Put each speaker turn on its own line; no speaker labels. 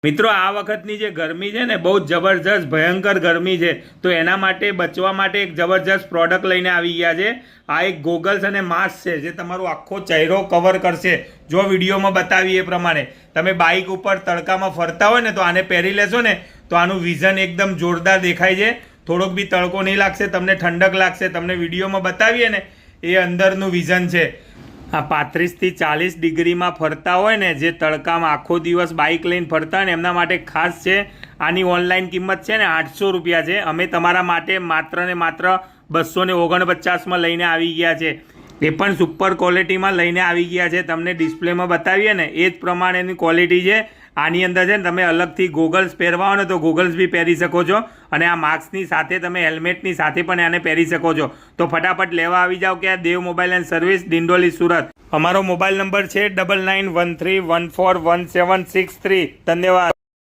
મિત્રો આ વખતની જે ગરમી છે ને બહુ જબરજસ્ત ભયંકર ગરમી છે, તો એના માટે બચવા માટે એક જબરજસ્ત પ્રોડક્ટ લઈને આવી ગયા છે। આ એક ગોગલ્સ અને માસ્ક છે જે તમારો આખો ચહેરો કવર કરશે। જો વિડીયોમાં બતાવી એ પ્રમાણે તમે બાઇક ઉપર તડકામાં ફરતા હોય ને તો આને પહેરી લેશો ને તો આનું વિઝન એકદમ જોરદાર દેખાય છે। થોડોક બી તડકો નહીં લાગશે, તમને ઠંડક લાગશે। તમને વિડીયોમાં બતાવીએ ને એ અંદરનું વિઝન છે। આ 35 થી 40 ડિગ્રીમાં ફરતા હોય ને, જે તડકામાં આખો દિવસ બાઇક લઈને ફરતા હોય ને એમના માટે ખાસ છે। આની ઓનલાઈન કિંમત છે ને 800 રૂપિયા છે। અમે તમારા માટે માત્ર ને માત્ર 249માં લઈને આવી ગયા છે। એ પણ સુપર ક્વોલિટીમાં લઈને આવી ગયા છે। તમને ડિસ્પ્લેમાં બતાવીએ ને એ જ પ્રમાણેની ક્વોલિટી છે। આની અંદર છે ને તમે અલગથી ગોગલ્સ પહેરવા હો ને તો ગોગલ્સ બી પહેરી શકો છો, અને આ માસ્કની સાથે તમે હેલ્મેટની સાથે પણ આને પહેરી શકો છો। તો ફટાફટ લેવા આવી જાઓ કે આ Dev mobile and service, Dindoli, Surat. અમારો મોબાઈલ નંબર છે 9913141763। ધન્યવાદ।